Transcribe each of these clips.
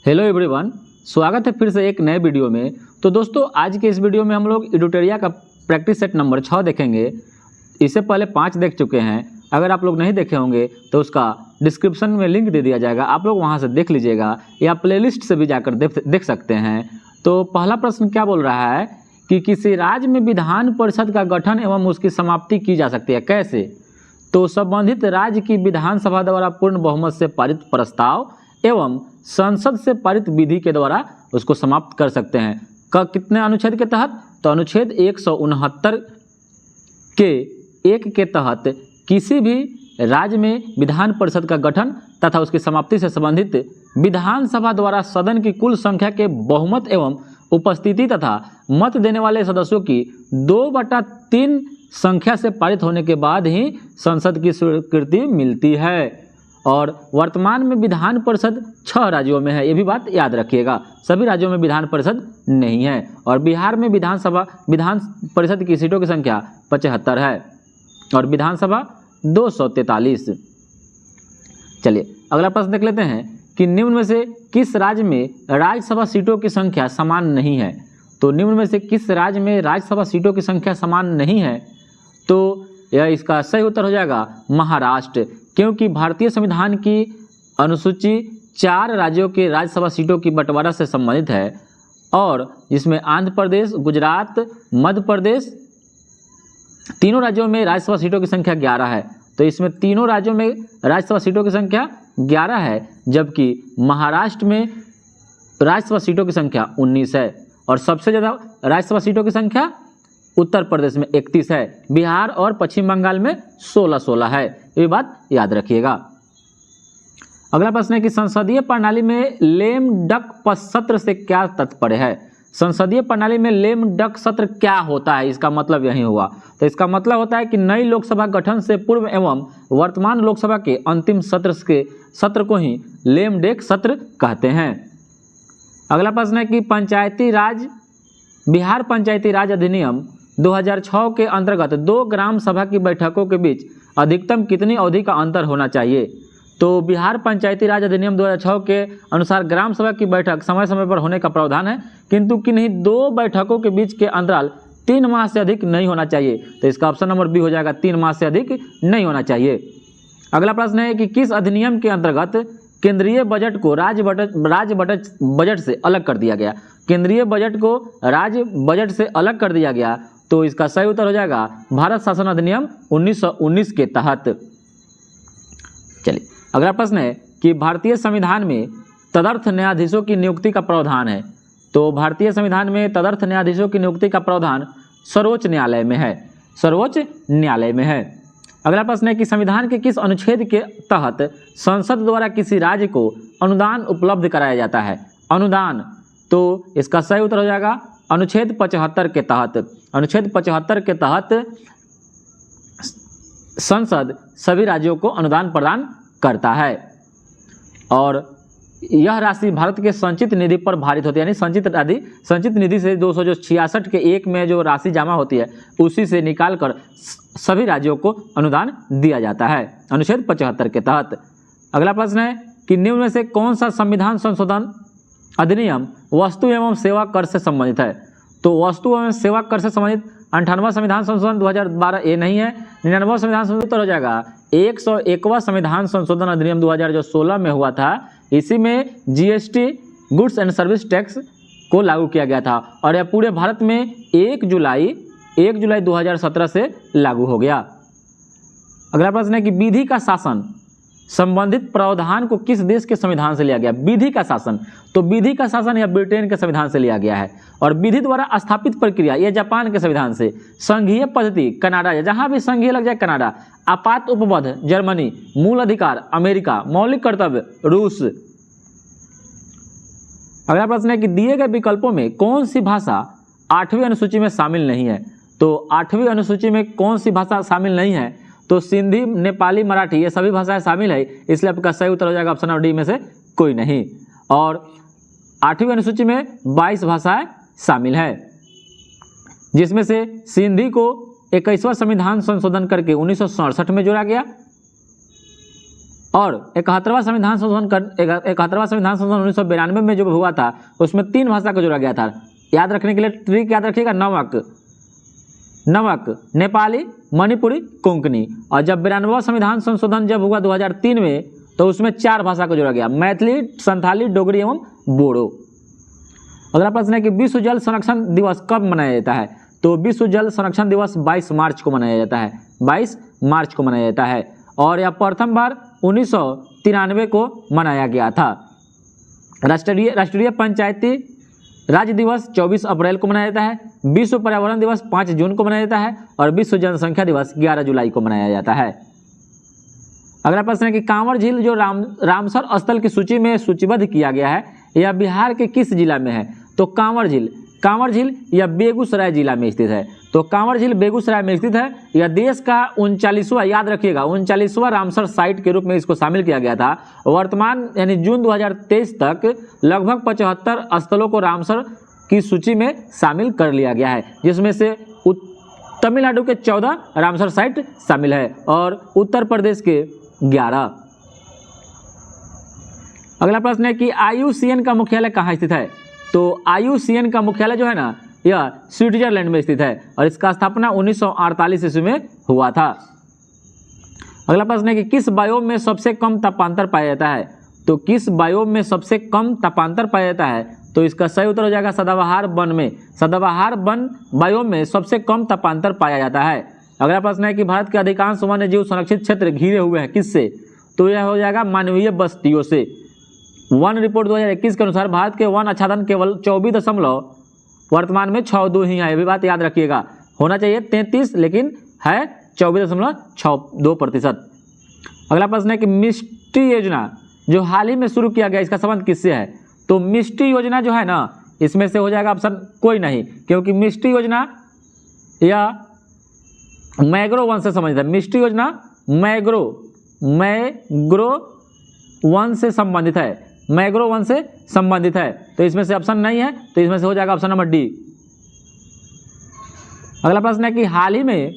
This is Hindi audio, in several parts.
हेलो एवरीवन, स्वागत है फिर से एक नए वीडियो में। तो दोस्तों, आज के इस वीडियो में हम लोग एडिटोरिया का प्रैक्टिस सेट नंबर 6 देखेंगे। इससे पहले 5 देख चुके हैं। अगर आप लोग नहीं देखे होंगे तो उसका डिस्क्रिप्शन में लिंक दे दिया जाएगा, आप लोग वहां से देख लीजिएगा या प्लेलिस्ट से भी जाकर देख सकते हैं। तो पहला प्रश्न क्या बोल रहा है कि किसी राज्य में विधान परिषद का गठन एवं उसकी समाप्ति की जा सकती है, कैसे? तो संबंधित राज्य की विधानसभा द्वारा पूर्ण बहुमत से पारित प्रस्ताव एवं संसद से पारित विधि के द्वारा उसको समाप्त कर सकते हैं। कितने अनुच्छेद के तहत? तो अनुच्छेद 169 के 1 के तहत किसी भी राज्य में विधान परिषद का गठन तथा उसकी समाप्ति से संबंधित विधानसभा द्वारा सदन की कुल संख्या के बहुमत एवं उपस्थिति तथा मत देने वाले सदस्यों की 2/3 संख्या से पारित होने के बाद ही संसद की स्वीकृति मिलती है। और वर्तमान में विधान परिषद 6 राज्यों में है, ये भी बात याद रखिएगा। सभी राज्यों में विधान परिषद नहीं है। और बिहार में विधान परिषद की सीटों की संख्या 75 है और विधानसभा 243। चलिए अगला प्रश्न देख लेते हैं कि निम्न में से किस राज्य में राज्यसभा सीटों की संख्या समान नहीं है? तो निम्न में से किस राज्य में राज्यसभा सीटों की संख्या समान नहीं है? तो यह इसका सही उत्तर हो जाएगा महाराष्ट्र, क्योंकि भारतीय संविधान की अनुसूची 4 राज्यों के राज्यसभा सीटों की बंटवारा से संबंधित है और जिसमें आंध्र प्रदेश, गुजरात, मध्य प्रदेश, तीनों राज्यों में राज्यसभा सीटों की संख्या 11 है। तो इसमें तीनों राज्यों में राज्यसभा सीटों की संख्या 11 है, जबकि महाराष्ट्र में राज्यसभा सीटों की संख्या 19 है और सबसे ज़्यादा राज्यसभा सीटों की संख्या उत्तर प्रदेश में 31 है। बिहार और पश्चिम बंगाल में 16 है। ये बात याद रखिएगा। अगला प्रश्न है कि संसदीय प्रणाली में लेम डक सत्र से क्या तात्पर्य है? संसदीय प्रणाली में लेम डक सत्र क्या होता है, इसका मतलब यही हुआ। तो इसका मतलब होता है कि नई लोकसभा गठन से पूर्व एवं वर्तमान लोकसभा के अंतिम सत्र को ही लेम डेक सत्र कहते हैं। अगला प्रश्न है कि बिहार पंचायती राज अधिनियम 2006 के अंतर्गत 2 ग्राम सभा की बैठकों के बीच अधिकतम कितनी अवधि का अंतर होना चाहिए? तो बिहार पंचायती राज अधिनियम 2006 के अनुसार ग्राम सभा की बैठक समय समय पर होने का प्रावधान है, किंतु किन्हीं 2 बैठकों के बीच के अंतराल 3 माह से अधिक नहीं होना चाहिए। तो इसका ऑप्शन नंबर बी हो जाएगा, 3 माह से अधिक नहीं होना चाहिए। अगला प्रश्न है कि किस अधिनियम के अंतर्गत केंद्रीय बजट को राज्य बजट से अलग कर दिया गया? केंद्रीय बजट को राज्य बजट से अलग कर दिया गया। तो इसका सही उत्तर हो जाएगा भारत शासन अधिनियम 1919 के तहत। चलिए अगला प्रश्न है कि भारतीय संविधान में तदर्थ न्यायाधीशों की नियुक्ति का प्रावधान है। तो भारतीय संविधान में तदर्थ न्यायाधीशों की नियुक्ति का प्रावधान सर्वोच्च न्यायालय में है, सर्वोच्च न्यायालय में है। अगला प्रश्न है कि संविधान के किस अनुच्छेद के तहत संसद द्वारा किसी राज्य को अनुदान उपलब्ध कराया जाता है? अनुदान, तो इसका सही उत्तर हो जाएगा अनुच्छेद 75 के तहत। अनुच्छेद 75 के तहत संसद सभी राज्यों को अनुदान प्रदान करता है और यह राशि भारत के संचित निधि पर भारित होती है, यानी संचित निधि से 266 के 1 में जो राशि जमा होती है उसी से निकालकर सभी राज्यों को अनुदान दिया जाता है अनुच्छेद 75 के तहत। अगला प्रश्न है कि निम्न में से कौन सा संविधान संशोधन अधिनियम वस्तु एवं सेवा कर से संबंधित है? तो वस्तु एवं सेवा कर से संबंधित 98वां संविधान संशोधन 2012 ये नहीं है। 99वां संविधान संशोधन हो जाएगा 101वां संविधान संशोधन अधिनियम 2016 में हुआ था। इसी में GST goods and service tax को लागू किया गया था और यह पूरे भारत में 1 जुलाई 2017 से लागू हो गया। अगला प्रश्न है कि विधि का शासन संबंधित प्रावधान को किस देश के संविधान से लिया गया? विधि का शासन, तो विधि का शासन यह ब्रिटेन के संविधान से लिया गया है और विधि द्वारा स्थापित प्रक्रिया यह जापान के संविधान से। संघीय पद्धति कनाडा, जहां भी संघीय लग जाए कनाडा। आपात उपबद्ध जर्मनी। मूल अधिकार अमेरिका। मौलिक कर्तव्य रूस। अगला प्रश्न है कि दिए गए विकल्पों में कौन सी भाषा 8वीं अनुसूची में शामिल नहीं है? तो 8वीं अनुसूची में कौन सी भाषा शामिल नहीं है? तो सिंधी, नेपाली, मराठी ये सभी भाषाएं शामिल है, इसलिए आपका सही उत्तर हो जाएगा ऑप्शन नंबर डी में से कोई नहीं। और 8वीं अनुसूची में 22 भाषाएं शामिल है, जिसमें से सिंधी को 21वां संविधान संशोधन करके 1967 में जोड़ा गया और 71वां संविधान संशोधन 1992 में जो हुआ था उसमें 3 भाषा को जोड़ा गया था। याद रखने के लिए ट्रिक याद रखिएगा, नमक, नेपाली, मणिपुरी, कोंकणी। और जब 92वां संविधान संशोधन जब हुआ 2003 में तो उसमें 4 भाषा को जोड़ा गया, मैथिली, संथाली, डोगरी एवं बोडो। अगला प्रश्न है कि विश्व जल संरक्षण दिवस कब मनाया जाता है? तो विश्व जल संरक्षण दिवस 22 मार्च को मनाया जाता है, 22 मार्च को मनाया जाता है। और यह प्रथम बार 1993 को मनाया गया था। राष्ट्रीय पंचायती राज दिवस 24 अप्रैल को मनाया जाता है। विश्व पर्यावरण दिवस 5 जून को मनाया जाता है और विश्व जनसंख्या दिवस 11 जुलाई को मनाया जाता है। अगला प्रश्न है कि कांवर झील जो रामसर स्थल की सूची में सूचीबद्ध किया गया है, यह बिहार के किस जिला में है? तो कांवर झील यह बेगूसराय जिला में स्थित है। तो कांवर झील बेगूसराय में स्थित है। यह देश का 39वां, याद रखिएगा, 39वां रामसर साइट के रूप में इसको शामिल किया गया था। वर्तमान यानी जून 2023 तक लगभग 75 स्थलों को रामसर की सूची में शामिल कर लिया गया है, जिसमें से तमिलनाडु के 14 रामसर साइट शामिल है और उत्तर प्रदेश के 11। अगला प्रश्न है कि IUCN का मुख्यालय कहाँ स्थित है? तो IUCN का मुख्यालय जो है ना, यह स्विट्जरलैंड में स्थित है और इसका स्थापना 1948 ईस्वी में हुआ था। अगला प्रश्न है कि किस बायोम में सबसे कम तापांतर पाया जाता है? तो किस बायोम में सबसे कम तापांतर पाया जाता है? तो इसका सही उत्तर हो जाएगा सदाबहार वन में। सदाबहार वन बायोम में सबसे कम तापांतर पाया जाता है। अगला प्रश्न है कि भारत के अधिकांश वन्य जीव संरक्षित क्षेत्र घिरे हुए हैं किससे? तो यह हो जाएगा मानवीय बस्तियों से। वन रिपोर्ट 2021 के अनुसार भारत के वन आच्छादन केवल 24 वर्तमान में 62 ही है। ये भी बात याद रखिएगा, होना चाहिए 33 लेकिन है 24.62%। अगला प्रश्न है कि मिष्टी योजना जो हाल ही में शुरू किया गया, इसका संबंध किससे है? तो मिष्टी योजना जो है ना, इसमें से हो जाएगा ऑप्शन कोई नहीं, क्योंकि मिष्टी योजना या मैग्रो वन से संबंधित है। मिष्टी योजना मैग्रो वन से संबंधित है, मैग्रो वन से संबंधित है। तो इसमें से ऑप्शन नहीं है, तो इसमें से हो जाएगा ऑप्शन नंबर डी। अगला प्रश्न है कि हाल ही में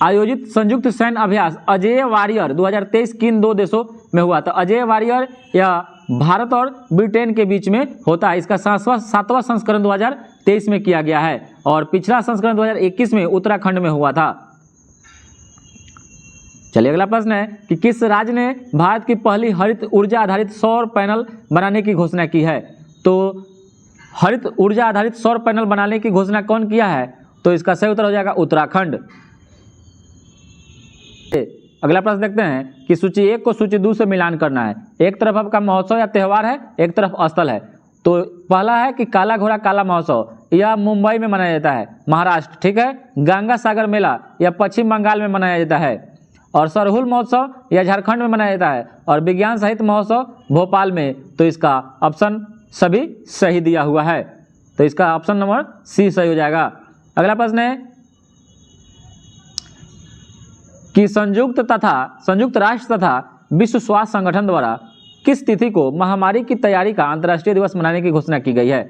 आयोजित संयुक्त सैन्य अभ्यास अजेय वॉरियर 2023 किन 2 देशों में हुआ? तो अजेय वॉरियर या भारत और ब्रिटेन के बीच में होता है। इसका 7वां संस्करण 2023 में किया गया है और पिछला संस्करण 2021 में उत्तराखंड में हुआ था। चलिए अगला प्रश्न है कि किस राज्य ने भारत की पहली हरित ऊर्जा आधारित सौर पैनल बनाने की घोषणा की है? तो हरित ऊर्जा आधारित सौर पैनल बनाने की घोषणा कौन किया है? तो इसका सही उत्तर हो जाएगा उत्तराखंड। अगला प्रश्न देखते हैं कि सूची 1 को सूची 2 से मिलान करना है। एक तरफ आपका महोत्सव या त्यौहार है, एक तरफ स्थल है। तो पहला है कि काला घोड़ा काला महोत्सव, यह मुंबई में मनाया जाता है, महाराष्ट्र, ठीक है। गंगा सागर मेला यह पश्चिम बंगाल में मनाया जाता है। और सरहुल महोत्सव यह झारखंड में मनाया जाता है और विज्ञान साहित्य महोत्सव भोपाल में। तो इसका ऑप्शन सभी सही दिया हुआ है, तो इसका ऑप्शन नंबर सी सही हो जाएगा। अगला प्रश्न है कि संयुक्त राष्ट्र तथा विश्व स्वास्थ्य संगठन द्वारा किस तिथि को महामारी की तैयारी का अंतर्राष्ट्रीय दिवस मनाने की घोषणा की गई है?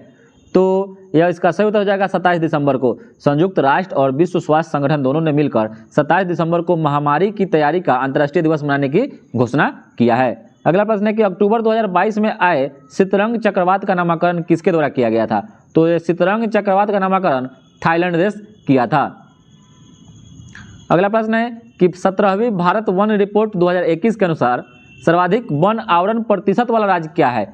तो यह इसका सही उत्तर हो जाएगा 27 दिसंबर को। संयुक्त राष्ट्र और विश्व स्वास्थ्य संगठन दोनों ने मिलकर 27 दिसंबर को महामारी की तैयारी का अंतर्राष्ट्रीय दिवस मनाने की घोषणा किया है। अगला प्रश्न है कि अक्टूबर 2022 में आए शीतरंग चक्रवात का नामकरण किसके द्वारा किया गया था? तो यह शीतरंग चक्रवात का नामकरण थाईलैंड देश किया था। अगला प्रश्न है कि 17वीं भारत वन रिपोर्ट 2021 के अनुसार सर्वाधिक वन आवरण प्रतिशत वाला राज्य क्या है?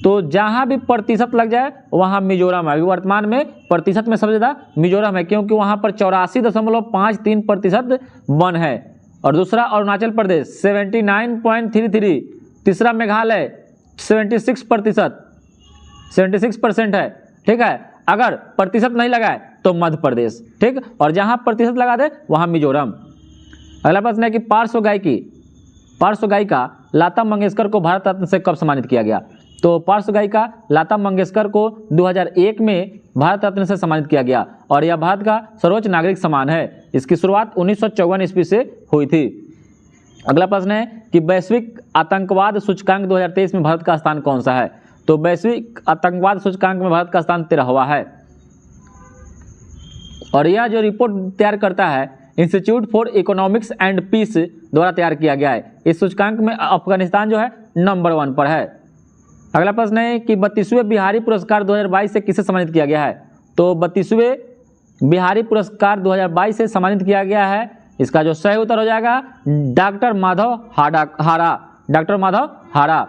तो जहां भी प्रतिशत लग जाए वहां मिजोरम है। वर्तमान में प्रतिशत में सबसे ज़्यादा मिजोरम है, क्योंकि वहां पर 84.53% वन है। और दूसरा अरुणाचल प्रदेश 79.33, तीसरा मेघालय 76% है, ठीक है। अगर प्रतिशत नहीं लगाए तो मध्य प्रदेश, ठीक, और जहां प्रतिशत लगा दे वहां मिजोरम। अगला प्रश्न है कि पार्श्व गायिका लता मंगेशकर को भारत रत्न से कब सम्मानित किया गया? तो पार्श्व गायिका लता मंगेशकर को 2001 में भारत रत्न से सम्मानित किया गया और यह भारत का सर्वोच्च नागरिक सम्मान है। इसकी शुरुआत 1954 ईस्वी से हुई थी। अगला प्रश्न है कि वैश्विक आतंकवाद सूचकांक 2023 में भारत का स्थान कौन सा है? तो वैश्विक आतंकवाद सूचकांक में भारत का स्थान 13वां है। और यह जो रिपोर्ट तैयार करता है institute for economics and peace द्वारा तैयार किया गया है। इस सूचकांक में अफगानिस्तान जो है नंबर 1 पर है। अगला प्रश्न है कि 32वें बिहारी पुरस्कार 2022 से किसे सम्मानित किया गया है? तो 32वें बिहारी पुरस्कार 2022 से सम्मानित किया गया है, इसका जो सही उत्तर हो जाएगा डॉक्टर माधव हारा, डॉक्टर माधव हारा।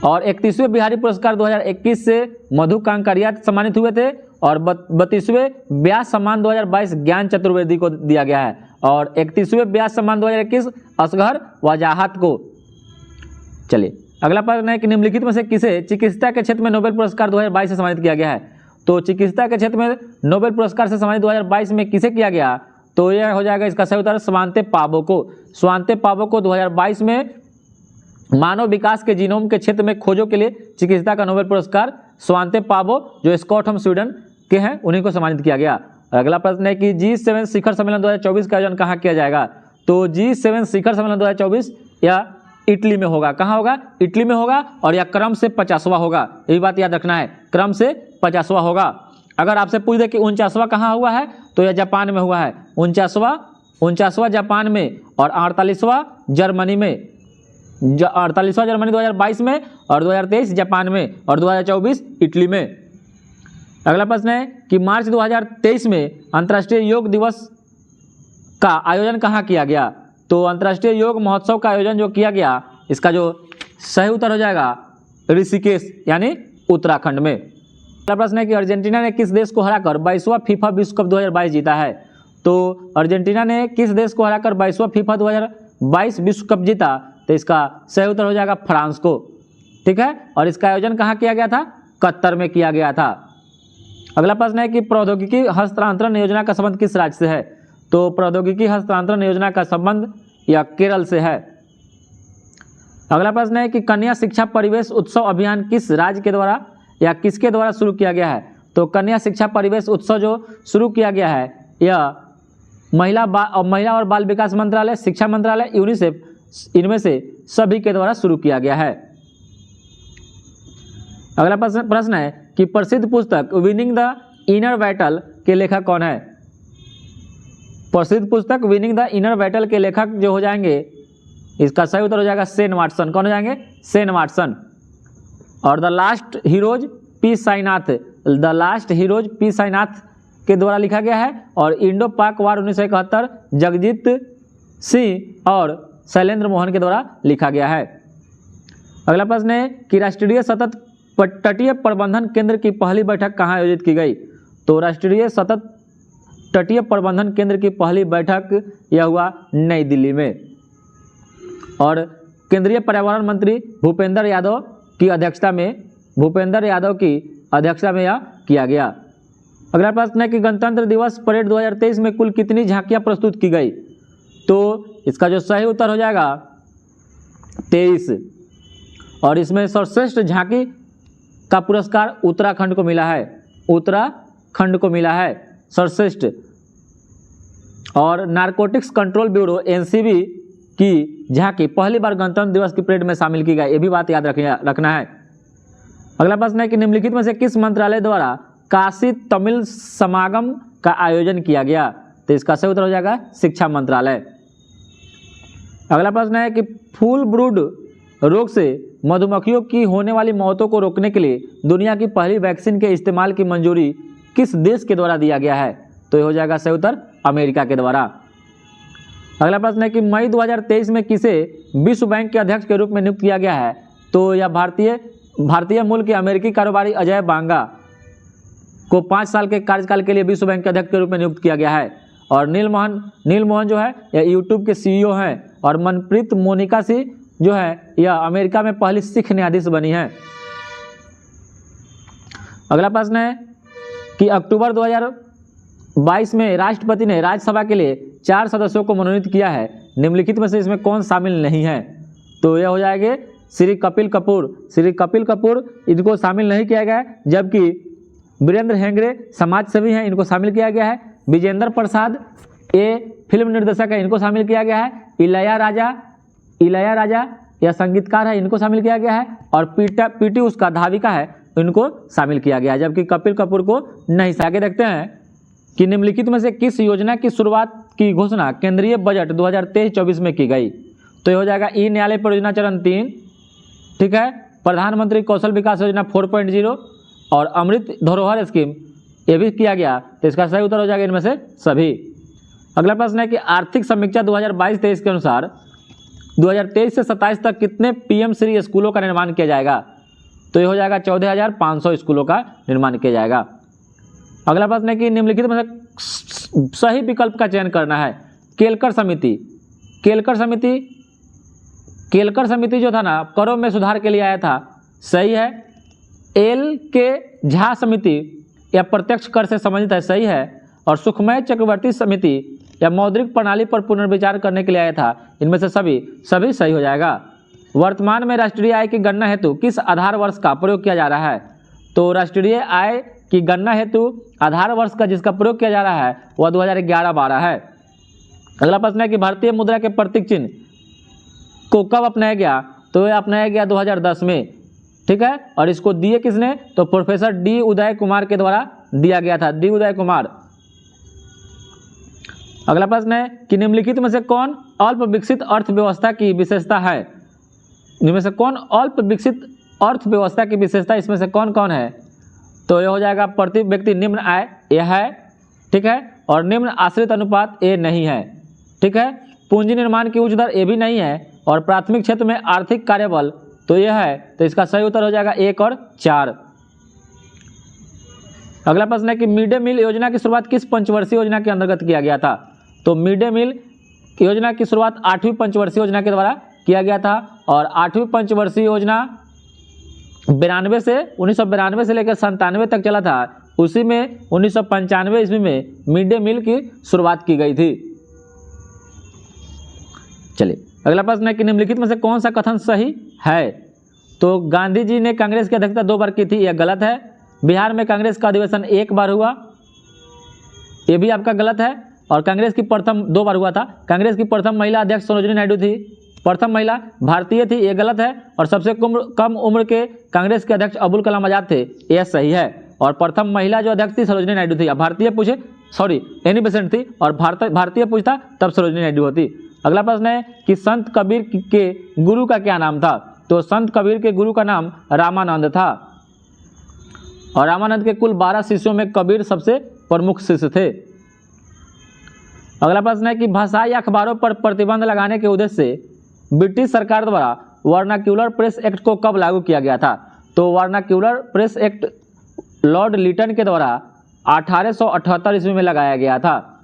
और 31वें बिहारी पुरस्कार 2021 से मधु कांकरिया सम्मानित हुए थे, और 32वें व्यास सम्मान 2022 ज्ञान चतुर्वेदी को दिया गया है, और 31वें व्यास सम्मान 2021 असगर वजाहत को। चलिए अगला प्रश्न है कि निम्नलिखित में से किसे चिकित्सा के क्षेत्र में नोबेल पुरस्कार 2022 से सम्मानित किया गया है? तो चिकित्सा के क्षेत्र में नोबेल पुरस्कार से सम्मानित 2022 में किसे किया गया? तो यह हो जाएगा इसका सही उत्तर स्वांते पावो को। स्वांते पावो को 2022 में मानव विकास के जीनोम के क्षेत्र में खोजों के लिए चिकित्सा का नोबेल पुरस्कार स्वांते पावो जो स्कॉटहोम स्वीडन के हैं उन्हीं को सम्मानित किया गया। अगला प्रश्न है कि G7 शिखर सम्मेलन 2024 का आयोजन कहाँ किया जाएगा? तो G7 शिखर सम्मेलन 2024 या इटली में होगा। कहाँ होगा? इटली में होगा, और यह क्रम से 50वां होगा। यही बात याद रखना है, क्रम से 50वां होगा। अगर आपसे पूछ दे कि 49वां कहाँ हुआ है, तो यह जापान में हुआ है। 49वां जापान में, और 48वां जर्मनी में। 48वां जर्मनी 2022 में, और 2023 जापान में, और 2024 इटली में। अगला प्रश्न है कि मार्च 2023 में अंतर्राष्ट्रीय योग दिवस का आयोजन कहाँ किया गया? तो अंतर्राष्ट्रीय योग महोत्सव का आयोजन जो किया गया, इसका जो सही उत्तर हो जाएगा ऋषिकेश यानी उत्तराखंड में। अगला प्रश्न है कि अर्जेंटीना ने किस देश को हराकर 22वां फीफा विश्व कप 2022 जीता है? तो अर्जेंटीना ने किस देश को हराकर 22वां फीफा 2022 विश्व कप जीता? तो इसका सही उत्तर हो जाएगा फ्रांस को। ठीक है, और इसका आयोजन कहाँ किया गया था? कतर में किया गया था। अगला प्रश्न है कि प्रौद्योगिकी हस्तांतरण योजना का संबंध किस राज्य से है? तो प्रौद्योगिकी हस्तांतरण योजना का संबंध या केरल से है। अगला प्रश्न है कि कन्या शिक्षा परिवेश उत्सव अभियान किस राज्य के द्वारा या किसके द्वारा शुरू किया गया है? तो कन्या शिक्षा परिवेश उत्सव जो शुरू किया गया है यह महिला और बाल विकास मंत्रालय, शिक्षा मंत्रालय, यूनिसेफ, इनमें से सभी के द्वारा शुरू किया गया है। अगला प्रश्न है कि प्रसिद्ध पुस्तक विनिंग द इनर बैटल के लेखक कौन है? प्रसिद्ध पुस्तक विनिंग द इनर बैटल के लेखक जो हो जाएंगे, इसका सही उत्तर हो जाएगा सेन वाटसन। कौन हो जाएंगे? सेन वाटसन। और the last heroes P Sainath, the last heroes P Sainath के द्वारा लिखा गया है, और इंडो पाक वार 1971 जगजीत सिंह और शैलेंद्र मोहन के द्वारा लिखा गया है। अगला प्रश्न है कि राष्ट्रीय सतत तटीय प्रबंधन केंद्र की पहली बैठक कहाँ आयोजित की गई? तो राष्ट्रीय सतत तटीय प्रबंधन केंद्र की पहली बैठक यह हुआ नई दिल्ली में, और केंद्रीय पर्यावरण मंत्री भूपेंद्र यादव की अध्यक्षता में यह किया गया। अगला प्रश्न है कि गणतंत्र दिवस परेड 2023 में कुल कितनी झांकियां प्रस्तुत की गई? तो इसका जो सही उत्तर हो जाएगा 23, और इसमें सर्वश्रेष्ठ झांकी का पुरस्कार उत्तराखंड को मिला है। उत्तराखंड को मिला है सर्वश्रेष्ठ। और नारकोटिक्स कंट्रोल ब्यूरो एनसीबी की झांकी पहली बार गणतंत्र दिवस की परेड में शामिल की गई, ये भी बात याद रखना है। अगला प्रश्न है कि निम्नलिखित में से किस मंत्रालय द्वारा काशी तमिल समागम का आयोजन किया गया? तो इसका सही उत्तर हो जाएगा शिक्षा मंत्रालय। अगला प्रश्न है कि फूल ब्रूड रोग से मधुमक्खियों की होने वाली मौतों को रोकने के लिए दुनिया की पहली वैक्सीन के इस्तेमाल की मंजूरी किस देश के द्वारा दिया गया है? तो ये हो जाएगा सही उत्तर अमेरिका के द्वारा। अगला प्रश्न है कि मई 2023 में किसे विश्व बैंक के अध्यक्ष के रूप में नियुक्त किया गया है? तो यह भारतीय मूल के अमेरिकी कारोबारी अजय बांगा को 5 साल के कार्यकाल के लिए विश्व बैंक के अध्यक्ष के रूप में नियुक्त किया गया है। और नील मोहन जो है यह यूट्यूब के सीईओ हैं, और मनप्रीत मोनिका सिंह जो है यह अमेरिका में पहली सिख न्यायाधीश बनी है। अगला प्रश्न है कि अक्टूबर 2022 में राष्ट्रपति ने राज्यसभा के लिए 4 सदस्यों को मनोनीत किया है, निम्नलिखित में से इसमें कौन शामिल नहीं है? तो यह हो जाएंगे श्री कपिल कपूर इनको शामिल नहीं किया गया है, जबकि वीरेंद्र हेगड़े समाज सेवी हैं, इनको शामिल किया गया है। विजेंद्र प्रसाद ये फिल्म निर्देशक है, इनको शामिल किया गया है। इलैया राजा यह संगीतकार है, इनको शामिल किया गया है। और पीटी उसका धाविका है, इनको शामिल किया गया है, जबकि कपिल कपूर को नहीं। आगे देखते हैं कि निम्नलिखित में से किस योजना की शुरुआत की घोषणा केंद्रीय बजट 2023-24 में की गई? तो ये हो जाएगा ई न्यायालय परियोजना चरण 3, ठीक है, प्रधानमंत्री कौशल विकास योजना 4.0 और अमृत धरोहर स्कीम ये भी किया गया। तो इसका सही उत्तर हो जाएगा इनमें से सभी। अगला प्रश्न है कि आर्थिक समीक्षा 2022-23 के अनुसार 2023 से 27 तक कितने पीएम श्री स्कूलों का निर्माण किया जाएगा? तो ये हो जाएगा 14,500 स्कूलों का निर्माण किया जाएगा। अगला प्रश्न है कि निम्नलिखित में से सही विकल्प का चयन करना है। केलकर समिति, केलकर समिति जो था ना, करों में सुधार के लिए आया था, सही है। एल के झा समिति या प्रत्यक्ष कर से संबंधित है, सही है। और सुखमय चक्रवर्ती समिति या मौद्रिक प्रणाली पर पुनर्विचार करने के लिए आया था, इनमें से सभी सही हो जाएगा। वर्तमान में राष्ट्रीय आय की गणना हेतु किस आधार वर्ष का प्रयोग किया जा रहा है? तो राष्ट्रीय आय की गणना हेतु आधार वर्ष का जिसका प्रयोग किया जा रहा है वह 2011-12 है। अगला प्रश्न है कि भारतीय मुद्रा के प्रतीक चिन्ह को कब अपनाया गया? तो यह अपनाया गया 2010 में, ठीक है। और इसको दिए किसने? तो प्रोफेसर डी उदय कुमार के द्वारा दिया गया था, डी उदय कुमार। अगला प्रश्न है कि निम्नलिखित में से कौन अल्प विकसित अर्थव्यवस्था की विशेषता है? इनमें से कौन अल्प विकसित अर्थव्यवस्था की विशेषता इसमें से कौन कौन है? तो यह हो जाएगा प्रति व्यक्ति निम्न आय, यह है, ठीक है। और निम्न आश्रित अनुपात ये नहीं है, ठीक है। पूंजी निर्माण की उच्च दर ये भी नहीं है। और प्राथमिक क्षेत्र में आर्थिक कार्यबल तो यह है। तो इसका सही उत्तर हो जाएगा 1 और 4। अगला प्रश्न है कि मिड डे मील योजना की शुरुआत किस पंचवर्षीय योजना के अंतर्गत किया गया था? तो मिड डे मील योजना की शुरुआत 8वीं पंचवर्षीय योजना के द्वारा किया गया था। और 8वीं पंचवर्षीय योजना 1992 से लेकर 97 तक चला था। उसी में 1995 ईस्वी में मिड डे मील की शुरुआत की गई थी। चलिए अगला प्रश्न है कि निम्नलिखित में से कौन सा कथन सही है? तो गांधी जी ने कांग्रेस की अध्यक्षता 2 बार की थी, यह गलत है। बिहार में कांग्रेस का अधिवेशन 1 बार हुआ, यह भी आपका गलत है। और कांग्रेस की प्रथम 2 बार हुआ था। कांग्रेस की प्रथम महिला अध्यक्ष सरोजिनी नायडू थी, प्रथम महिला भारतीय थी, यह गलत है। और सबसे कम उम्र के कांग्रेस के अध्यक्ष अबुल कलाम आजाद थे, यह सही है। और प्रथम महिला जो अध्यक्ष थी सरोजिनी नायडू थी। अब भारतीय पूछे, सॉरी एनी बेसेंट थी, और भारतीय पूछता तब सरोजिनी नायडू होती। अगला प्रश्न है कि संत कबीर के गुरु का क्या नाम था? तो संत कबीर के गुरु का नाम रामानंद था। और रामानंद के कुल 12 शिष्यों में कबीर सबसे प्रमुख शिष्य थे। अगला प्रश्न है कि भाषाई अखबारों पर प्रतिबंध लगाने के उद्देश्य से ब्रिटिश सरकार द्वारा वर्नाक्यूलर प्रेस एक्ट को कब लागू किया गया था? तो vernacular press act Lord Lytton के द्वारा 1878 ईस्वी में लगाया गया था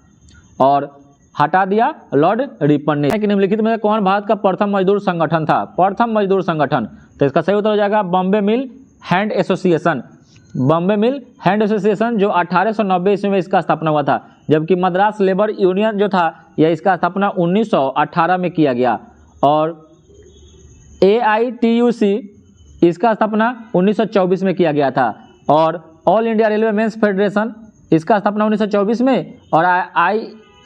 और हटा दिया लॉर्ड रिपन ने। निम्नलिखित में कौन भारत का प्रथम मजदूर संगठन था? प्रथम मजदूर संगठन, तो इसका सही उत्तर हो जाएगा बॉम्बे मिल हैंड एसोसिएशन। बॉम्बे मिल हैंड एसोसिएशन जो 1890 ईस्वी में इसका स्थापना हुआ था। जबकि मद्रास लेबर यूनियन जो था यह इसका स्थापना 1918 में किया गया। और AITUC इसका स्थापना 1924 में किया गया था। और all India railway men's federation इसका स्थापना 1924 में। और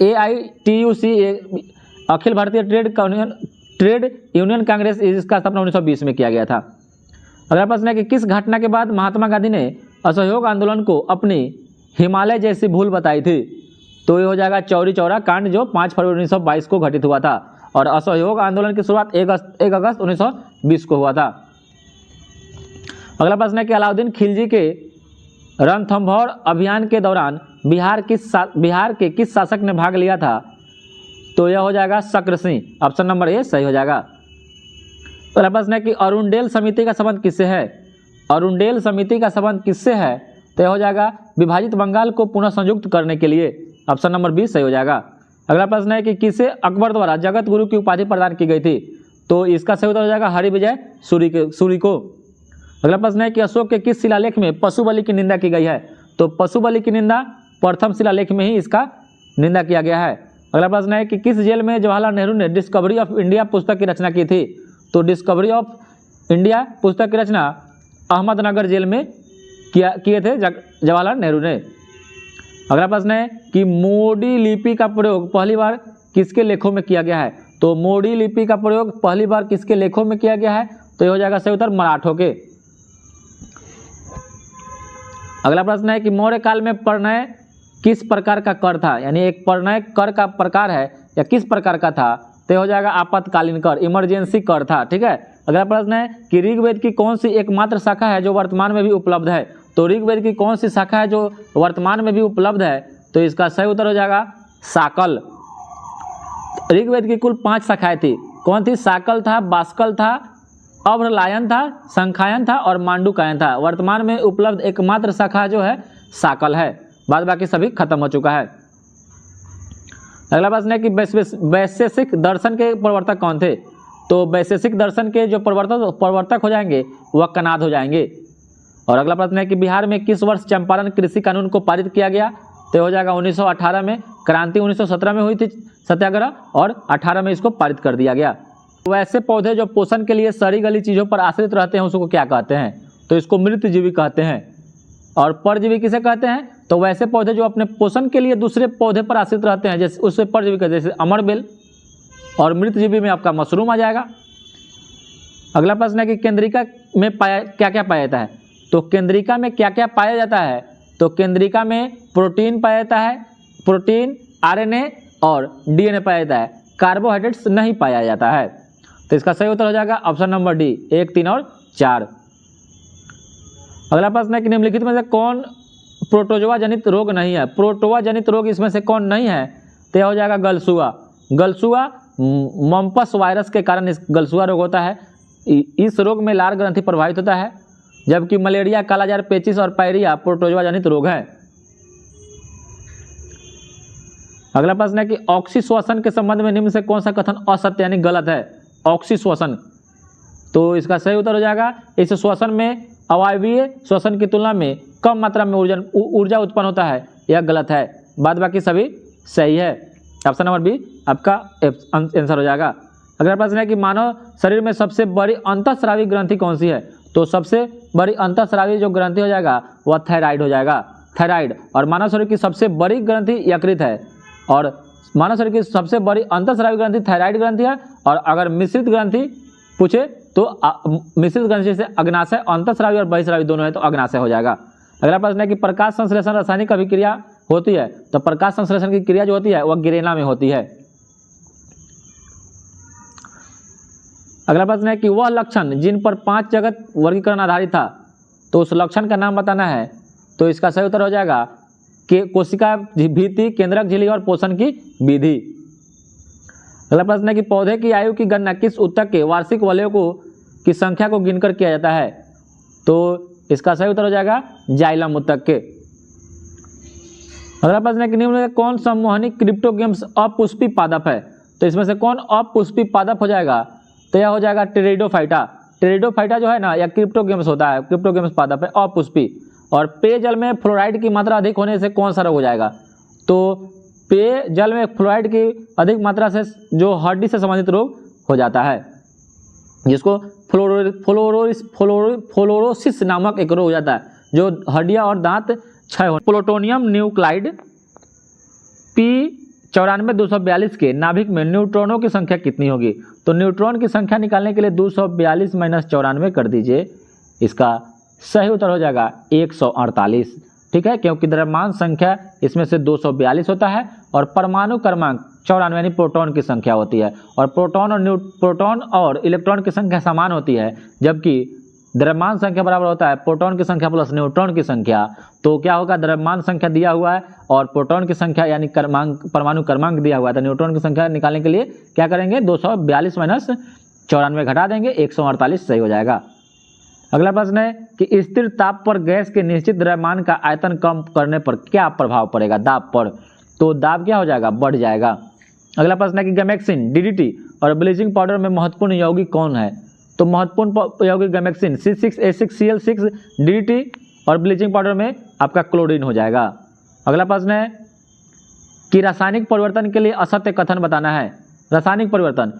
AITUC Akhil Bharatiya trade union Congress इसका स्थापना 1920 में किया गया था। अगला प्रश्न है कि किस घटना के बाद महात्मा गांधी ने असहयोग आंदोलन को अपनी हिमालय जैसी भूल बताई थी? तो ये हो जाएगा चौरी चौरा कांड जो 5 फरवरी 1922 को घटित हुआ था। और असहयोग आंदोलन की शुरुआत 1 अगस्त 1920 को हुआ था। अगला प्रश्न है कि अलाउद्दीन खिलजी के रणथंभौर अभियान के दौरान बिहार के किस शासक ने भाग लिया था? तो यह हो जाएगा शक्र सिंह, ऑप्शन नंबर ए सही हो जाएगा। अगला प्रश्न है कि अरुणडेल समिति का संबंध किससे है? अरुणडेल समिति का संबंध किससे है? तो यह हो जाएगा विभाजित बंगाल को पुनः संयुक्त करने के लिए, ऑप्शन नंबर बी सही हो जाएगा। अगला प्रश्न है कि किसे अकबर द्वारा जगत गुरु की उपाधि प्रदान की गई थी? तो इसका सही उत्तर हो जाएगा हरिविजय सूरी को। अगला प्रश्न है कि अशोक के किस शिलालेख में पशु बलि की निंदा की गई है? तो पशु बलि की निंदा प्रथम शिलालेख में ही इसका निंदा किया गया है। अगला प्रश्न है कि किस जेल में जवाहरलाल नेहरू ने डिस्कवरी ऑफ इंडिया पुस्तक की रचना की थी? तो डिस्कवरी ऑफ इंडिया पुस्तक की रचना अहमदनगर जेल में किए थे जवाहरलाल नेहरू ने। अगला प्रश्न है कि मोडी लिपि का प्रयोग पहली बार किसके लेखों में किया गया है? तो मोडी लिपि का प्रयोग पहली बार किसके लेखों में किया गया है? तो ये हो जाएगा सही उत्तर मराठों के। अगला प्रश्न है कि मौर्य काल में प्रणय किस प्रकार का कर था, यानी एक प्रणय कर का प्रकार है या किस प्रकार का था, तो हो जाएगा आपातकालीन कर, इमरजेंसी कर था। ठीक है। अगला प्रश्न है कि ऋग्वेद की कौन सी एकमात्र शाखा है जो वर्तमान में भी उपलब्ध है। तो ऋग्वेद की कौन सी शाखा है जो वर्तमान में भी उपलब्ध है, तो इसका सही उत्तर हो जाएगा साकल। ऋग्वेद की कुल 5 शाखाएं थी। कौन थी? साकल था, बाष्कल था, अभ्रलायन था, संखायन था और मांडुकायन था। वर्तमान में उपलब्ध एकमात्र शाखा जो है साकल है, बाद बाकी सभी खत्म हो चुका है। अगला प्रश्न है कि वैशेषिक दर्शन के प्रवर्तक कौन थे। तो वैशेषिक दर्शन के जो प्रवर्तक हो जाएंगे वह कनाद हो जाएंगे। और अगला प्रश्न है कि बिहार में किस वर्ष चंपारण कृषि कानून को पारित किया गया, तो हो जाएगा 1918 में। क्रांति 1917 में हुई थी सत्याग्रह, और 18 में इसको पारित कर दिया गया। वैसे पौधे जो पोषण के लिए सड़ी गली चीज़ों पर आश्रित रहते हैं उसको क्या कहते हैं, तो इसको मृतजीवी कहते हैं। और परजीवी किसे कहते हैं, तो वैसे पौधे जो अपने पोषण के लिए दूसरे पौधे पर आश्रित रहते हैं जैसे उससे परजीवी कहते हैं, जैसे अमरबेल। और मृतजीवी में आपका मशरूम आ जाएगा। अगला प्रश्न है कि केंद्रिका में क्या क्या पाया जाता है। तो केंद्रिका में क्या क्या पाया जाता है, तो केंद्रिका में प्रोटीन पाया जाता है, प्रोटीन, आरएनए और डीएनए पाया जाता है। कार्बोहाइड्रेट्स नहीं पाया जाता है। तो इसका सही उत्तर हो जाएगा ऑप्शन नंबर डी, 1, 3 और 4। अगला प्रश्न है कि निम्नलिखित में से कौन प्रोटोजोआ जनित रोग नहीं है। प्रोटोआ जनित रोग इसमें से कौन नहीं है, तो यह हो जाएगा गलसुआ। गलसुआ मम्पस वायरस के कारण इस गलसुआ रोग होता है। इस रोग में लार ग्रंथि प्रभावित होता है, जबकि मलेरिया, कालाजार, पेचिस और पायरिया प्रोटोजोआ जनित रोग है। अगला प्रश्न है कि ऑक्सीश्वसन के संबंध में निम्न से कौन सा कथन असत्य यानी गलत है। ऑक्सीश्वसन, तो इसका सही उत्तर हो जाएगा इस श्वसन में अवायवीय श्वसन की तुलना में कम मात्रा में ऊर्जा उत्पन्न होता है, यह गलत है। बाद बाकी सभी सही है। ऑप्शन नंबर बी आपका आंसर हो जाएगा। अगला प्रश्न है कि मानव शरीर में सबसे बड़ी अंतःस्रावी ग्रंथि कौन सी है। तो सबसे बड़ी अंतःस्रावी जो ग्रंथि हो जाएगा वह थायराइड हो जाएगा, थायराइड। और मानव शरीर की सबसे बड़ी ग्रंथि यकृत है, और मानव शरीर की सबसे बड़ी अंतःस्रावी ग्रंथि थायराइड ग्रंथि है। और अगर मिश्रित ग्रंथि पूछे तो मिश्रित ग्रंथि जैसे अग्नाशय, अंतःस्रावी और बहिःस्रावी दोनों है तो अग्नाशय हो जाएगा। अगला प्रश्न है कि प्रकाश संश्लेषण रासायनिक अभिक्रिया होती है। तो प्रकाश संश्लेषण की क्रिया जो होती है वह गिरेना में होती है। अगला प्रश्न है कि वह लक्षण जिन पर 5 जगत वर्गीकरण आधारित था, तो उस लक्षण का नाम बताना है। तो इसका सही उत्तर हो जाएगा कि कोशिका भीति, केंद्रक झिल्ली और पोषण की विधि। अगला प्रश्न है कि पौधे की आयु की गणना किस ऊतक के वार्षिक वलयों की संख्या को गिनकर किया जाता है। तो इसका सही उत्तर हो जाएगा जाइलम ऊतक के। अगला प्रश्न है कि निम्न में कौन संमोहनी क्रिप्टोगेम्स अपुष्पी पादप है। तो इसमें से कौन अपुष्पी पादप हो जाएगा, तो यह हो जाएगा टेरिडोफाइटा। टेरिडोफाइटा जो है ना यह क्रिप्टोगेम्स होता है, क्रिप्टोगेम्स पादप है, अपुष्पी। और पेयजल में फ्लोराइड की मात्रा अधिक होने से कौन सा रोग हो जाएगा। तो पेयजल में फ्लोराइड की अधिक मात्रा से जो हड्डी से संबंधित रोग हो जाता है, जिसको फ्लोरोसिस नामक एक रोग हो जाता है, जो हड्डियां और दांत क्षय हो। प्लूटोनियम न्यूक्लाइड P94242 के नाभिक में न्यूट्रॉनों की संख्या कितनी होगी। तो न्यूट्रॉन की संख्या निकालने के लिए 242 - 94 कर दीजिए। इसका सही उत्तर हो जाएगा 148। ठीक है, क्योंकि द्रव्यमान संख्या इसमें से 242 होता है और परमाणु क्रमांक 94 यानी प्रोटॉन की संख्या होती है। और प्रोटॉन और इलेक्ट्रॉन की संख्या समान होती है, जबकि द्रव्यमान संख्या बराबर होता है प्रोटॉन की संख्या प्लस न्यूट्रॉन की संख्या। तो क्या होगा, द्रव्यमान संख्या दिया हुआ है और प्रोटॉन की संख्या यानी परमाणु क्रमांक दिया हुआ है, तो न्यूट्रॉन की संख्या निकालने के लिए क्या करेंगे, 242 - 94 घटा देंगे, 148 सही हो जाएगा। अगला प्रश्न है कि स्थिर ताप पर गैस के निश्चित द्रव्यमान का आयतन कम करने पर क्या प्रभाव पड़ेगा दाब पर। तो दाब क्या हो जाएगा, बढ़ जाएगा। अगला प्रश्न है कि गैमेक्सिन, डीडीटी और ब्लीचिंग पाउडर में महत्वपूर्ण यौगिक कौन है। तो महत्वपूर्ण यौगिक गैमेक्सिन C6H6Cl6 डीडीटी और ब्लीचिंग पाउडर में आपका क्लोरीन हो जाएगा। अगला प्रश्न है कि रासायनिक परिवर्तन के लिए असत्य कथन बताना है। रासायनिक परिवर्तन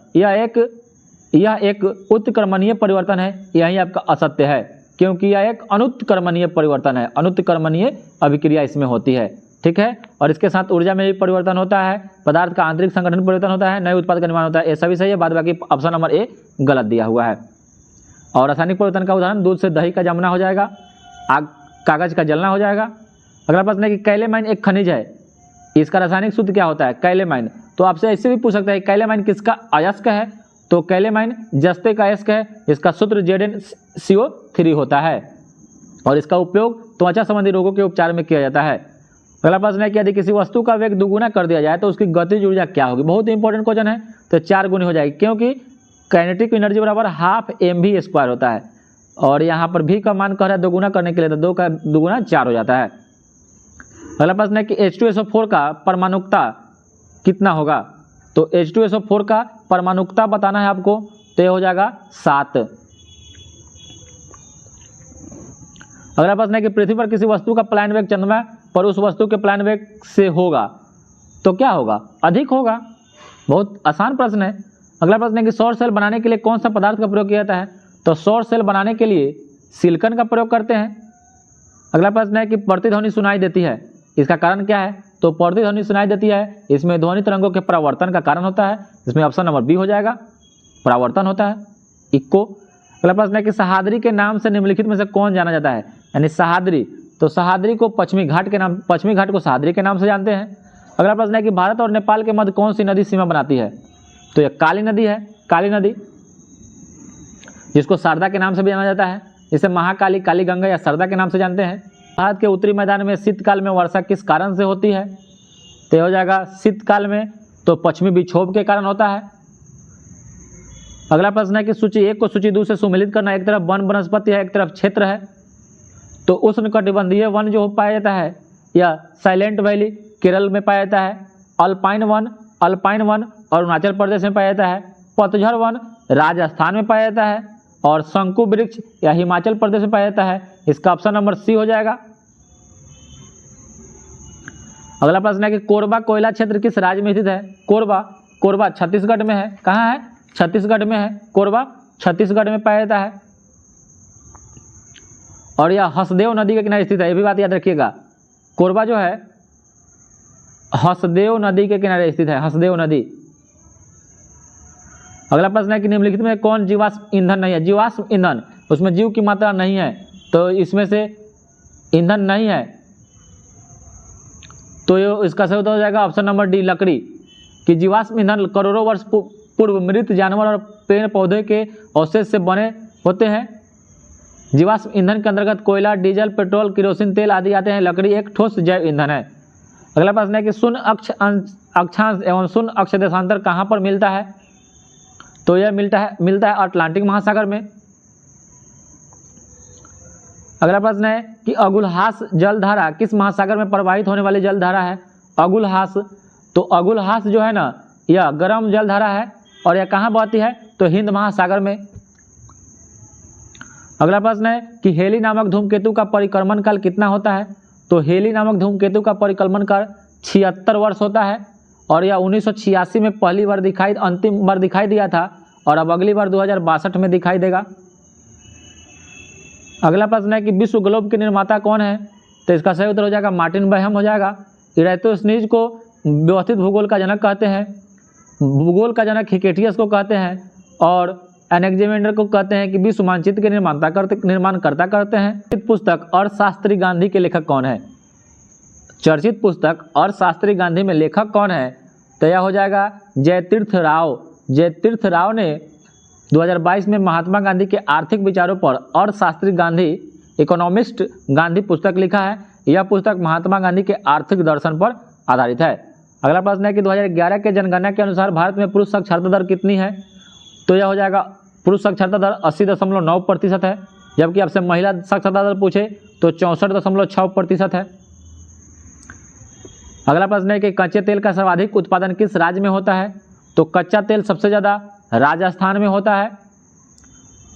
यह एक उत्क्रमणीय परिवर्तन है, यही आपका असत्य है, क्योंकि यह एक अनुत्क्रमणीय परिवर्तन है। अनुत्क्रमणीय अभिक्रिया इसमें होती है। ठीक है, और इसके साथ ऊर्जा में भी परिवर्तन होता है, पदार्थ का आंतरिक संगठन परिवर्तन होता है, नए उत्पाद का निर्माण होता है। ये सभी सही है, बाद बाकी ऑप्शन नंबर ए गलत दिया हुआ है। और रासायनिक परिवर्तन का उदाहरण दूध से दही का जमना हो जाएगा, कागज का जलना हो जाएगा, अगला प्रश्न है कि कैलेमाइन एक खनिज है, इसका रासायनिक सूत्र क्या होता है? कैलेमाइन। तो आपसे ऐसे भी पूछ सकता है कैलेमाइन किसका अयस्क है? तो कैलेमाइन जस्ते का अयस्क है, इसका सूत्र ZnCO3 होता है और इसका उपयोग त्वचा संबंधी रोगों के उपचार में किया जाता है। अगला प्रश्न है कि यदि किसी वस्तु का वेग दुगुना कर दिया जाए तो उसकी गतिज ऊर्जा क्या होगी? बहुत इंपॉर्टेंट क्वेश्चन है। तो 4 गुनी हो जाएगी, क्योंकि काइनेटिक एनर्जी बराबर हाफ mv² होता है और यहाँ पर भी का मान कह रहा है दोगुना करने के लिए, तो 2 का दुगुना 4 हो जाता है। अगला प्रश्न है कि H2SO4 का परमाणुकता कितना होगा? तो H2SO4 का परमाणुकता बताना है आपको, तो ये हो जाएगा 7। अगला प्रश्न है कि पृथ्वी पर किसी वस्तु का पलायन वेग चंद्रमा पर उस वस्तु के पलायन वेग से होगा तो क्या होगा? अधिक होगा। बहुत आसान प्रश्न है। अगला प्रश्न है कि सौर सेल बनाने के लिए कौन सा पदार्थ का प्रयोग किया जाता है? तो सौर सेल बनाने के लिए सिलिकॉन का प्रयोग करते हैं। अगला प्रश्न है कि प्रतिध्वनि सुनाई देती है, इसका कारण क्या है? तो प्रतिध्वनि सुनाई देती है, इसमें ध्वनि तरंगों के परावर्तन का कारण होता है, इसमें ऑप्शन नंबर बी हो जाएगा, परावर्तन होता है, इको। अगला प्रश्न है कि सहाद्री के नाम से निम्नलिखित में से कौन जाना जाता है? यानी सहाद्री, तो सहाद्री को पश्चिमी घाट को सहाद्री के नाम से जानते हैं। अगला प्रश्न है कि भारत और नेपाल के मध्य कौन सी नदी सीमा बनाती है? तो यह काली नदी है, काली नदी, जिसको शारदा के नाम से भी जाना जाता है। इसे महाकाली, काली गंगा या शारदा के नाम से जानते हैं। भारत के उत्तरी मैदान में शीतकाल में वर्षा किस कारण से होती है? तो हो जाएगा शीतकाल में तो पश्चिमी विक्षोभ के कारण होता है। अगला प्रश्न है कि सूची 1 को सूची 2 से सुमेलित करना। एक तरफ वन वनस्पति है, एक तरफ क्षेत्र है, तो उष्णकटिबंधीय वन जो पाया जाता है या साइलेंट वैली केरल में पाया जाता है, अल्पाइन वन अरुणाचल प्रदेश में पाया जाता है, पतझड़ वन राजस्थान में पाया जाता है और शंकु वृक्ष या हिमाचल प्रदेश में पाया जाता है। इसका ऑप्शन नंबर सी हो जाएगा। अगला प्रश्न है कि कोरबा कोयला क्षेत्र किस राज्य में स्थित है? कोरबा छत्तीसगढ़ में है। कहाँ है? छत्तीसगढ़ में है। कोरबा छत्तीसगढ़ में पाया जाता है और यह हसदेव नदी के किनारे स्थित है, ये भी बात याद रखिएगा। कोरबा जो है हसदेव नदी के किनारे स्थित है, हसदेव नदी। अगला प्रश्न है कि निम्नलिखित में कौन जीवाश्म ईंधन नहीं है? जीवाश्म ईंधन, उसमें जीव की मात्रा नहीं है, तो इसमें से ईंधन नहीं है, तो इसका सही उत्तर हो जाएगा ऑप्शन नंबर डी, लकड़ी। कि जीवाश्म ईंधन करोड़ों वर्ष पूर्व मृत जानवर और पेड़ पौधे के अवशेष से बने होते हैं। जीवाश्म ईंधन के अंतर्गत कोयला, डीजल, पेट्रोल, केरोसिन तेल आदि आते हैं। लकड़ी एक ठोस जैव ईंधन है। अगला प्रश्न है कि शून्य अक्षांश एवं शून्य अक्ष देशांतर कहाँ पर मिलता है? तो यह मिलता है अटलांटिक महासागर में। अगला प्रश्न है कि अगुलहास जलधारा किस महासागर में प्रवाहित होने वाली जलधारा है? अगुलहास, तो अगुलहास जो है ना, यह गर्म जलधारा है और यह कहाँ बहती है? तो हिंद महासागर में। अगला प्रश्न है कि हेली नामक धूमकेतु का परिक्रमण काल कितना होता है? तो हेली नामक धूमकेतु का परिक्रमण काल 76 वर्ष होता है और यह 1986 में अंतिम बार दिखाई दिया था और अब अगली बार 2062 में दिखाई देगा। अगला प्रश्न है कि विश्व ग्लोब के निर्माता कौन है? तो इसका सही उत्तर हो जाएगा मार्टिन बैहम हो जाएगा। इरेटोस्थनीज को व्यवस्थित भूगोल का जनक कहते हैं, भूगोल का जनक हिकेटियस को कहते हैं और एनेक्जेमेंडर को कहते हैं कि विश्व मानचित्र के निर्माणकर्ता करते हैं। पुस्तक अर्थशास्त्री गांधी के लेखक कौन है? चर्चित पुस्तक अर्थशास्त्री गांधी में लेखक कौन है? तो यह हो जाएगा जयतीर्थ राव। जयतीर्थ राव ने 2022 में महात्मा गांधी के आर्थिक विचारों पर अर्थशास्त्री गांधी इकोनॉमिस्ट गांधी पुस्तक लिखा है। यह पुस्तक महात्मा गांधी के आर्थिक दर्शन पर आधारित है। अगला प्रश्न है कि 2011 के जनगणना के अनुसार भारत में पुरुष साक्षरता दर कितनी है? तो यह हो जाएगा पुरुष साक्षरता दर 80.9% है, जबकि आपसे महिला साक्षरता दर पूछे तो 64.6% है। अगला प्रश्न है कि कच्चे तेल का सर्वाधिक उत्पादन किस राज्य में होता है? तो कच्चा तेल सबसे ज़्यादा राजस्थान में होता है,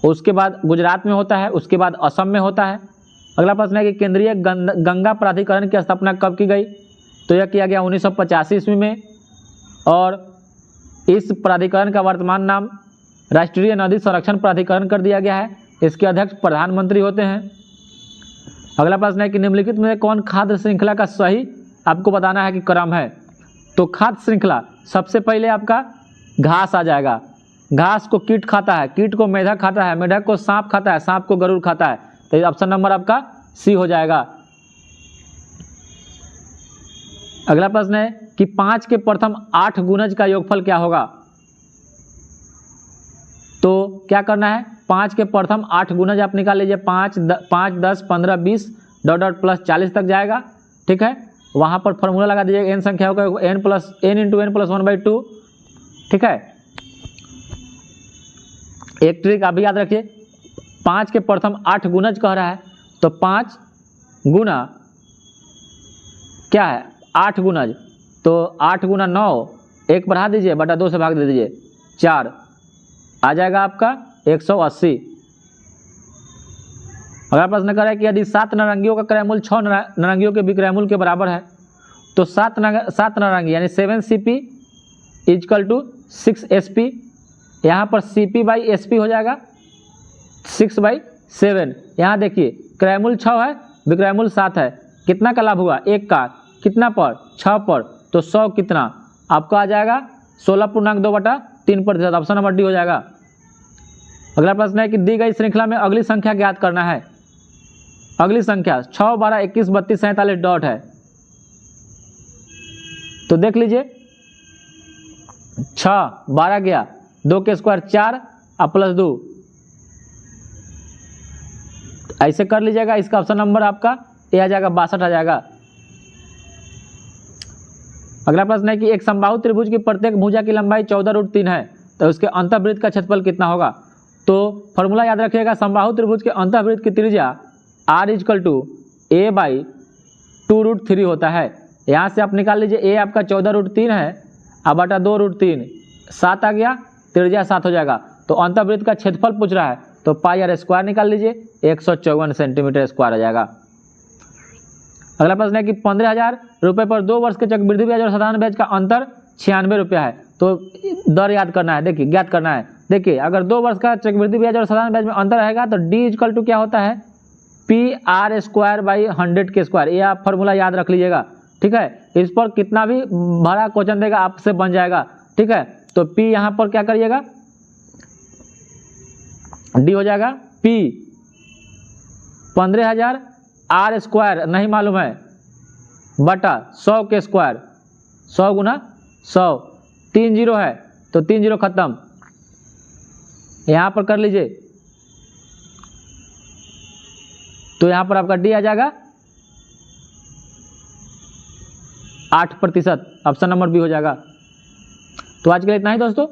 उसके बाद गुजरात में होता है, उसके बाद असम में होता है। अगला प्रश्न है कि केंद्रीय गंगा प्राधिकरण की स्थापना कब की गई? तो यह किया गया 1985 ईस्वी में और इस प्राधिकरण का वर्तमान नाम राष्ट्रीय नदी संरक्षण प्राधिकरण कर दिया गया है। इसके अध्यक्ष प्रधानमंत्री होते हैं। अगला प्रश्न है कि निम्नलिखित में कौन खाद्य श्रृंखला का सही आपको बताना है कि क्रम है? तो खाद्य श्रृंखला सबसे पहले आपका घास आ जाएगा। घास को कीट खाता है, कीट को मेढक खाता है, मेढक को सांप खाता है, सांप को गरुड़ खाता है। तो ऑप्शन नंबर आपका सी हो जाएगा। अगला प्रश्न है कि 5 के प्रथम 8 गुणज का योगफल क्या होगा। तो क्या करना है, 5 के प्रथम 8 गुणज आप निकाल लीजिए, 5, 10, 15, 20 डॉट डॉट प्लस 40 तक जाएगा। ठीक है, वहाँ पर फॉर्मूला लगा दीजिएगा, एन संख्या होगा n इंटू एन प्लस 1/2। ठीक है, एक ट्रिक आप भी याद रखिए, 5 के प्रथम 8 गुणज कह रहा है, तो 5 गुना क्या है 8 गुणज, तो 8 गुना 9, 1 बढ़ा दीजिए, बटा 2 से भाग दे दीजिए, 4 आ जाएगा आपका 180। अगला प्रश्न कर रहा है कि यदि 7 नारंगियों का क्रयमूल्य 6 नारंगियों के विक्रयमूल्य के बराबर है, तो 7 नारंगी यानी 7 CP इजकल टू 6 SP। यहाँ पर CP बाई SP हो जाएगा 6/7। यहाँ देखिए क्रयमूल्य 6 है, विक्रयमूल्य 7 है, कितना का लाभ हुआ, 1 का, कितना पर 6 पर, तो 100 कितना आपका आ जाएगा 16.2/3%। ऑप्शन नंबर डी हो जाएगा। अगला प्रश्न है कि दी गई श्रृंखला में अगली संख्या ज्ञात करना है। अगली संख्या 6, 12, 21, 32, 47 डॉट है, तो देख लीजिए 6, 12 गया, 2 के स्क्वायर 4 और प्लस 2, ऐसे कर लीजिएगा। इसका ऑप्शन नंबर आपका ए आ जाएगा, 62 आ जाएगा। अगला प्रश्न है कि एक समबाहु त्रिभुज की प्रत्येक भुजा की लंबाई 14√3 है, तो उसके अंतःवृत्त का क्षेत्रफल कितना होगा। तो फॉर्मूला याद रखिएगा, समबाहु त्रिभुज के अंतःवृत्त की त्रिज्या r इजकल टू a/2√3 होता है। यहाँ से आप निकाल लीजिए, a आपका 14√3 है, और बटा 2√3, 7 आ गया, त्रिज्या 7 हो जाएगा। तो अंतःवृत्त का क्षेत्रफल पूछ रहा है, तो πr² निकाल लीजिए, 154 सेंटीमीटर स्क्वायर आ जाएगा। अगला प्रश्न है कि 15,000 रुपये पर 2 वर्ष के चक्रवृद्धि ब्याज और साधारण ब्याज का अंतर 96 रुपया है, तो दर याद करना है, देखिए ज्ञात करना है। देखिए अगर 2 वर्ष का चक्रवृद्धि ब्याज और साधारण ब्याज में अंतर रहेगा, तो d इजकल टू क्या होता है, PR² / 100 ये आप फॉर्मूला याद रख लीजिएगा। ठीक है, इस पर कितना भी बड़ा क्वेश्चन देगा आपसे बन जाएगा। ठीक है, तो P यहाँ पर क्या करिएगा, D हो जाएगा P 15,000 R² नहीं मालूम है, बटा 100 के स्क्वायर, 100 गुना 100, 3 0 है, तो 3 0 खत्म, यहाँ पर कर लीजिए, तो यहाँ पर आपका D आ जाएगा 8%। ऑप्शन नंबर बी हो जाएगा। तो आज के लिए इतना ही दोस्तों।